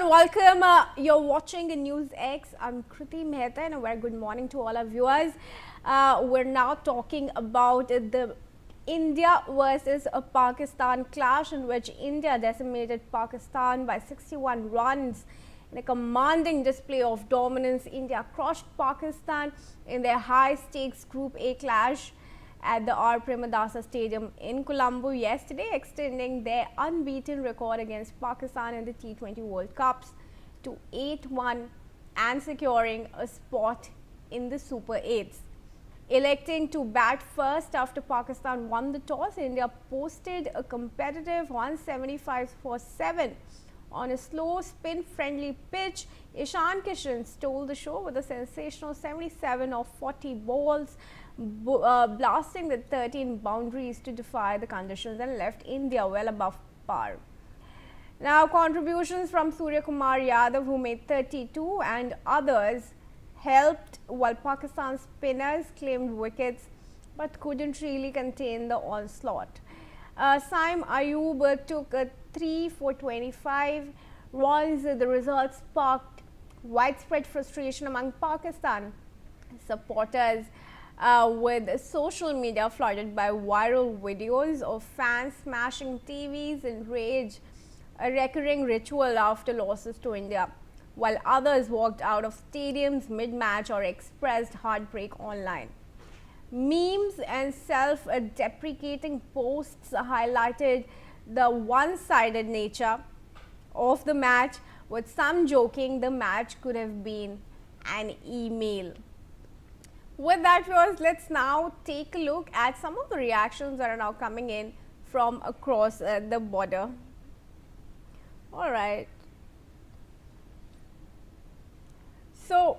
everyone, welcome. You're watching NewsX. I'm Kriti Mehta and a very good morning to all our viewers. We're now talking about the India versus Pakistan clash in which India decimated Pakistan by 61 runs. In a commanding display of dominance, India crushed Pakistan in their high-stakes Group A clash at the R. Premadasa Stadium in Colombo yesterday, extending their unbeaten record against Pakistan in the T20 World Cups to 8-1 and securing a spot in the Super 8s. Electing to bat first after Pakistan won the toss, India posted a competitive 175 for 7 on a slow spin-friendly pitch. Ishan Kishan stole the show with a sensational 77 of 40 balls, blasting the 13 boundaries to defy the conditions and left India well above par. Now, contributions from Surya Kumar Yadav, who made 32, and others helped, while Pakistan spinners claimed wickets but couldn't really contain the onslaught. Saim Ayub took a 3 for 25 runs. The result sparked widespread frustration among Pakistan supporters, with social media flooded by viral videos of fans smashing TVs in rage, a recurring ritual after losses to India, while others walked out of stadiums mid-match or expressed heartbreak online. Memes and self-deprecating posts highlighted the one-sided nature of the match, with some joking the match could have been an email. With that, viewers, let's now take a look at some of the reactions that are now coming in from across the border. All right. So,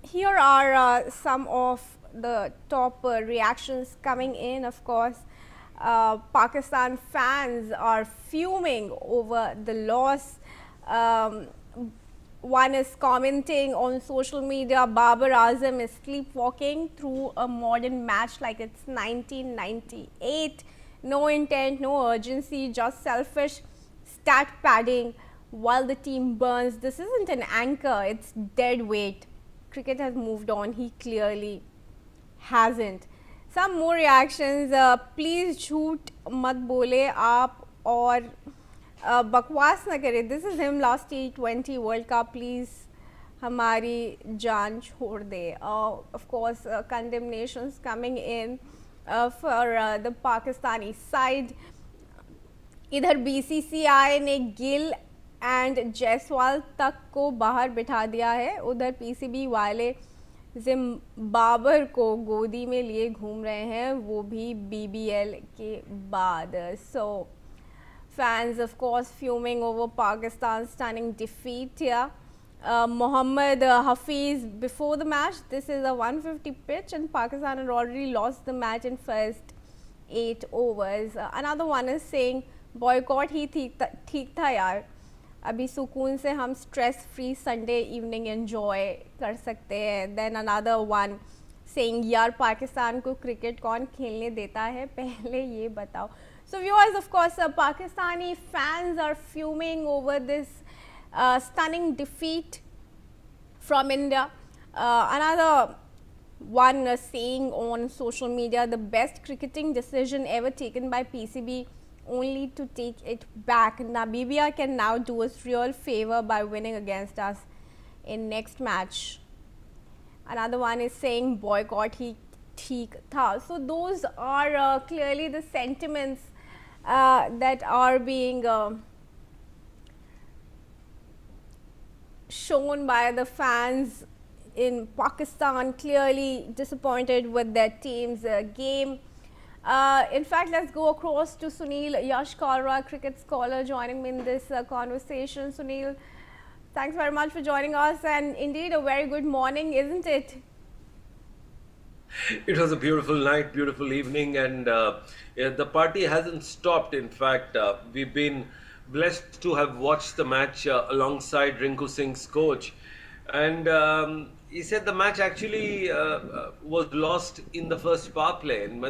here are some of the top reactions coming in. Of course, Pakistan fans are fuming over the loss. One is commenting on social media, Babar Azam is sleepwalking through a modern match like it's 1998. No intent, no urgency, just selfish stat padding while the team burns. This isn't an anchor, it's dead weight. Cricket has moved on, he clearly hasn't. Some more reactions. Please झूठ मत बोले आप और बकवास ना करे. This is him last T20 World Cup. Please हमारी जान छोड़ दे. Of course, condemnations coming in for the Pakistani side. इधर BCCI ने गिल एंड जायसवाल तक को बाहर बिठा दिया है. उधर PCB वाले जिम्बाबर को गोदी में लिए घूम रहे हैं, वो भी BBL के बाद. So fans of course fuming over Pakistan's stunning defeat here. Mohammad Hafiz, before the match, this is a 150 pitch and Pakistan had already lost the match in first 8 overs. Another one is saying boycott ही ठीक था यार, अभी सुकून से हम stress free Sunday evening enjoy कर सकते हैं. देन अनदर वन सेइंग यार पाकिस्तान को क्रिकेट कौन खेलने देता है, पहले ये बताओ. So viewers, of course Pakistani fans are fuming over this stunning defeat from India. Another one saying on social media, the best cricketing decision ever taken by PCB, only to take it back. Namibia can now do us real favor by winning against us in next match. Another one is saying boycott ही ठीक था. So those are clearly the sentiments that are being shown by the fans in Pakistan, clearly disappointed with their team's game. In fact, let's go across to Sunil Yash Kalra, cricket scholar, joining me in this conversation. Sunil, thanks very much for joining us, and indeed a very good morning, isn't it? It was a beautiful night, beautiful evening, and yeah, the party hasn't stopped. In fact, we've been blessed to have watched the match alongside Rinku Singh's coach, and he said the match actually was lost in the first power play, and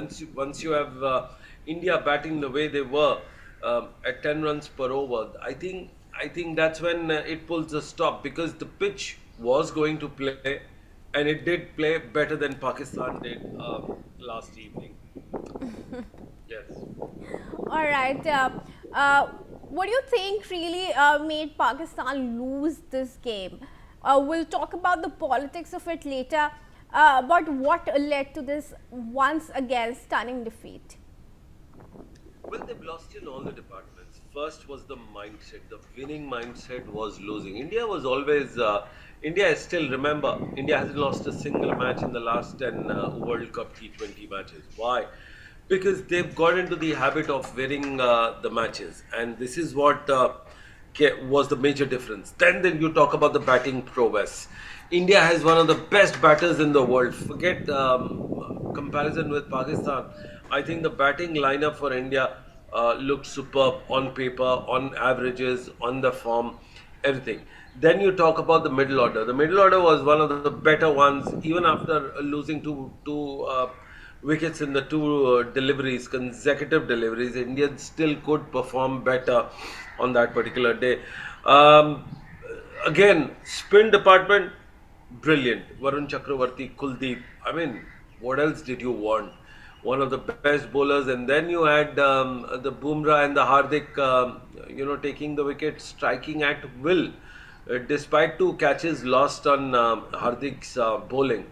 once you have India batting the way they were at 10 runs per over, I think I think that's when it pulls a stop, because the pitch was going to play, and it did play better than Pakistan did last evening. Yes. All right. What do you think really made Pakistan lose this game? We'll talk about the politics of it later. But what led to this once again stunning defeat? Well, they've lost in all the departments. First was the mindset. The winning mindset was losing. India is still, remember, India hasn't lost a single match in the last 10 World Cup T20 matches. Why? Because they've got into the habit of winning the matches. And this is what was the major difference. Then you talk about the batting prowess. India has one of the best batters in the world. Forget comparison with Pakistan. I think the batting lineup for India looked superb on paper, on averages, on the form, everything. Then you talk about the middle order. The middle order was one of the better ones, even after losing two wickets in the two deliveries, consecutive deliveries. India still could perform better on that particular day. Again, spin department, brilliant. Varun Chakravarti, Kuldeep. I mean, what else did you want? One of the best bowlers, and then you add the Bumrah and the Hardik, taking the wicket, striking at will. Despite two catches lost on Hardik's bowling,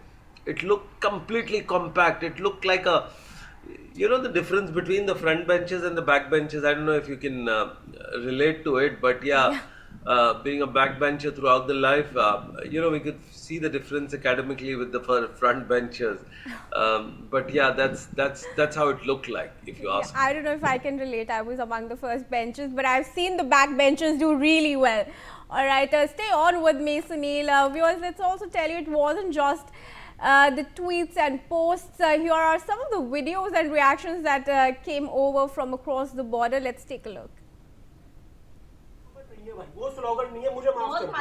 it looked completely compact. It looked like the difference between the front benches and the back benches. I don't know if you can relate to it, but yeah. Being a backbencher throughout the life, we could see the difference academically with the front benchers. But yeah, that's how it looked like, if you ask me. I don't know if I can relate. I was among the first benches, but I've seen the back benches do really well. All right, stay on with me, Sunil. Viewers, let's also tell you it wasn't just the tweets and posts. Here are some of the videos and reactions that came over from across the border. Let's take a look. वो slogan नहीं है, मुझे माफ कर दो।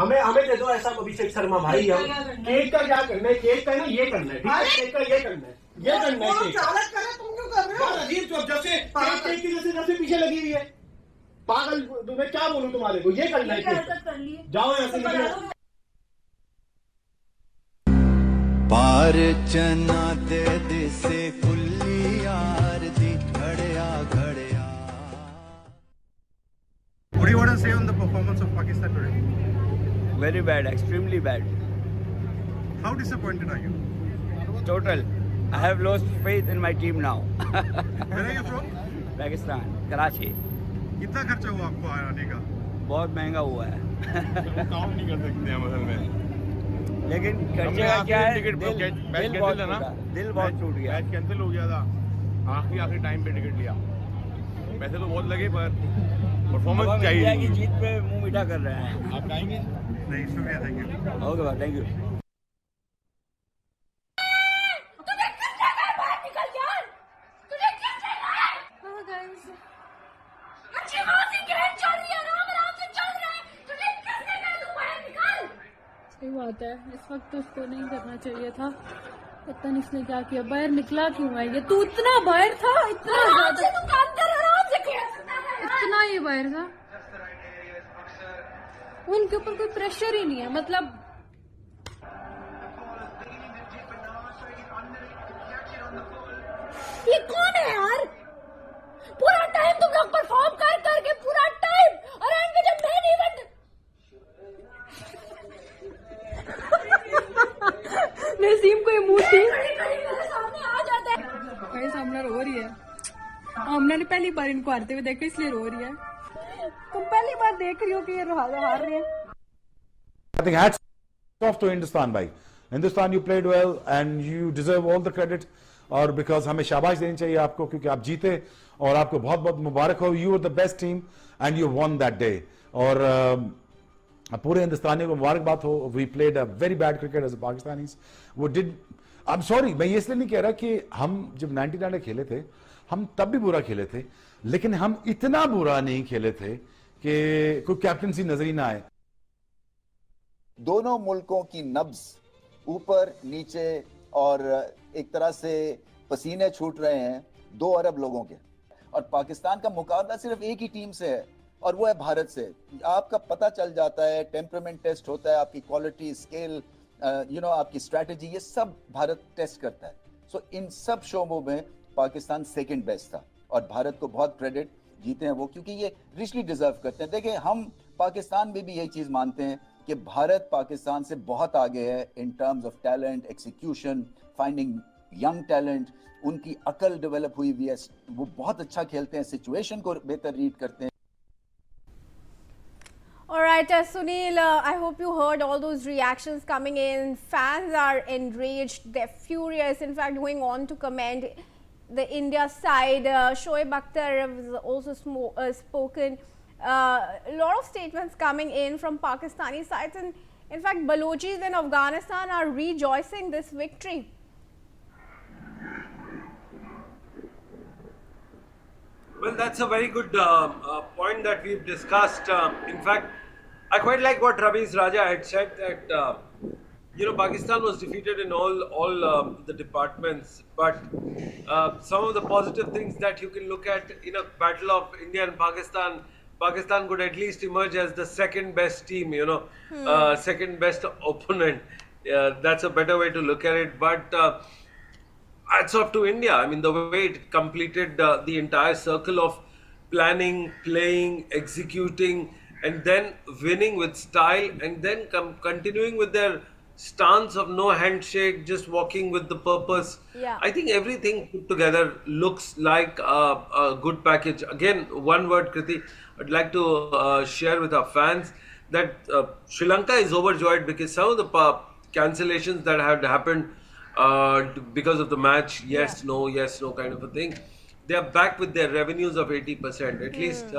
हमें दे दो ऐसा अभिषेक शर्मा भाई। हम केक का क्या करना है? केक का ना ये करना है, ठीक है? केक का ये करना है, ये करना है। चालक करे, तुम क्यों कर रहे हो? अजीब चौक जैसे केक की जैसे पीछे लगी हुई है। पागल, मैं क्या बोलूं तुम्हारे को? ये करना है। जाओ यहाँ से निकलो। पार चना ते दिसे कुल्ली यार दी घड़या घड़या। What do you want to say on the performance of Pakistan today? Very bad, extremely bad. How disappointed are you? Total. I have lost faith in my team now. Where are you from? Pakistan, Karachi. कितना खर्चा हुआ आपको आने का? बहुत महंगा हुआ है। काउंट नहीं कर सकते हम असल में। लेकिन खर्चे का क्या है? दिल बहुत टूट गया। मैच कैंसिल हो गया था। आखिरी टाइम पे टिकट लिया। पैसे तो बहुत लगे पर परफॉर्मेंस चाहिए। इंडिया की जीत पे मुंह मीठा कर रहे हैं। आप जाएंगे? नहीं, शुक्रिया, थैंक यू। ओके भाई, थैंक यू। सही बात है, इस वक्त तो उसको नहीं करना चाहिए था। पता नहीं इसने क्या किया, बाहर निकला क्यों है ये? तू इतना बाहर था, इतना ही बाहर था। उनके ऊपर कोई प्रेशर ही नहीं है, मतलब ये कौन है यार? पूरा टाइम तुम लोग परफॉर्म करके पूरा टाइम, और एंड में जब मेन इवेंट नसीम को ये मूड थी। सामने आ जाता है। भाई सामने रो रही है। आमना ने पहली बार इनको हारते हुए देखा, इसलिए रो रही है। तुम पहली बार देख रही हो कि ये हार रहे हैं। I think hats off to Hindustan, bhai. Hindustan, you played well and you deserve all the credit. और because हमें शाबाश देनी चाहिए आपको, क्योंकि आप जीते और आपको बहुत बहुत मुबारक हो। You were the best team and you won that day. और पूरे हिंदुस्तानियों को मुबारकबाद हो। We played a very bad cricket as a Pakistanis. वो did. I'm sorry, मैं ये इसलिए नहीं कह रहा कि हम जब 99 में खेले थे, हम तब भी बुरा खेले थे, लेकिन हम इतना बुरा नहीं खेले थे कि कोई कैप्टनसी नजर ही ना आए। दोनों मुल्कों की नब्ज ऊपर नीचे और एक तरह से पसीने छूट रहे हैं 2 अरब लोगों के, और पाकिस्तान का मुकाबला सिर्फ एक ही टीम से है और वो है भारत से। आपका पता चल जाता है, टेम्परामेंट टेस्ट होता है, आपकी क्वालिटी, स्केल, आपकी स्ट्रैटेजी, ये सब भारत टेस्ट करता है। सो इन सब शोबों में पाकिस्तान सेकंड बेस्ट था और भारत को बहुत क्रेडिट, जीते हैं वो, क्योंकि ये रिचली डिजर्व करते हैं। देखिए, हम पाकिस्तान में भी यही चीज मानते हैं कि भारत पाकिस्तान से बहुत आगे है in terms of talent, execution, finding young talent, उनकी अकल डेवलप हुई हुई है, वो बहुत अच्छा खेलते हैं, सिचुएशन को बेहतर रीड करते हैं। All right, Sunil, I hope you heard all those reactions coming in. Fans are enraged, they're furious, in fact going on to commend the India side. Shoaib Akhtar has also spoken. A lot of statements coming in from Pakistani sides, and in fact Balochis in Afghanistan are rejoicing this victory. Well, that's a very good point that we've discussed. In fact, I quite like what Ramesh Raja had said, that Pakistan was defeated in all the departments, but some of the positive things that you can look at in a battle of India and Pakistan could at least emerge as the second best team, second best opponent. That's a better way to look at it. But hats off to India. I mean, the way it completed the entire circle of planning, playing, executing, and then winning with style, and then continuing with their stance of no handshake, just walking with the purpose. Yeah. I think everything put together looks like a good package. Again, one word, Kriti, I'd like to share with our fans that Sri Lanka is overjoyed because some of the cancellations that had happened because of the match, yes, no kind of a thing, they are back with their revenues of 80%. At least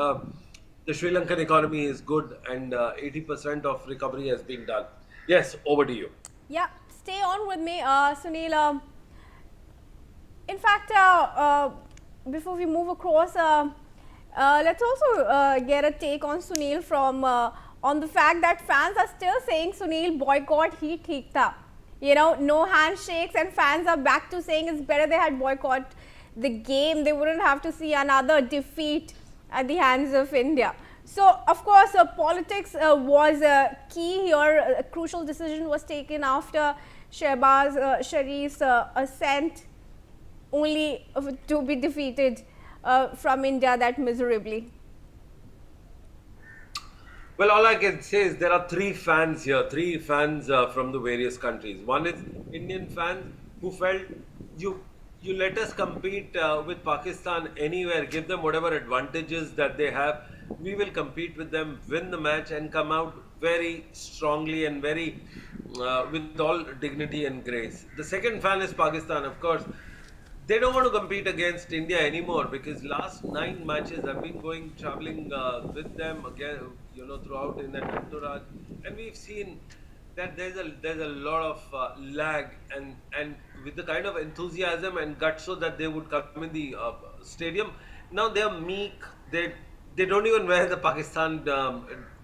the Sri Lankan economy is good, and 80% of recovery has been done. Yes, over to you. Yeah, stay on with me, Sunil. In fact, before we move across, let's also get a take on Sunil from on the fact that fans are still saying Sunil boycott hi theek tha. No handshakes, and fans are back to saying it's better they had boycott the game. They wouldn't have to see another defeat at the hands of India. So, of course, politics was key here. A crucial decision was taken after Shehbaz Sharif's ascent, only to be defeated from India that miserably. Well, all I can say is there are three fans here, three fans from the various countries. One is Indian fans who felt you let us compete with Pakistan anywhere, give them whatever advantages that they have. We will compete with them, win the match, and come out very strongly and very with all dignity and grace. The second fan is Pakistan, of course. They don't want to compete against India anymore because last 9 matches have been traveling with them again, throughout in that entourage, and we've seen that there's a lot of lag, and with the kind of enthusiasm and gusto that they would come in the stadium, now they are meek. They don't even wear the Pakistan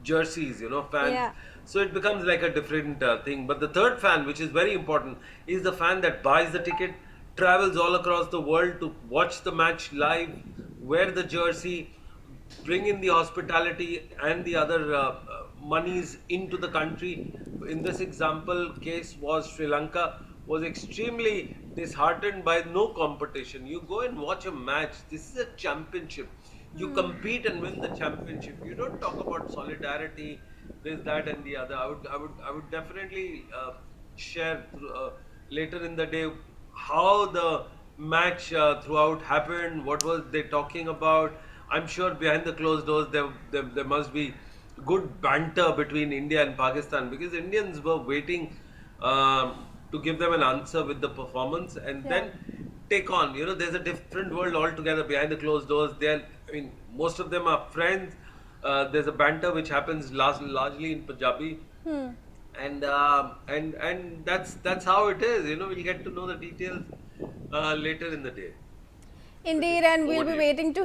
jerseys, fans. Yeah. So it becomes like a different thing. But the third fan, which is very important, is the fan that buys the ticket, travels all across the world to watch the match live, wear the jersey, bring in the hospitality and the other monies into the country. In this example case was Sri Lanka, was extremely disheartened by no competition. You go and watch a match. This is a championship. You compete and win the championship. You don't talk about solidarity, this, that, and the other. I would definitely share later in the day how the match throughout happened. What was they talking about? I'm sure behind the closed doors there must be good banter between India and Pakistan, because Indians were waiting to give them an answer with the performance and then take on. There's a different world altogether behind the closed doors. Most of them are friends. There's a banter which happens largely in Punjabi, and that's how it is. We'll get to know the details later in the day. Indeed, and we'll be waiting to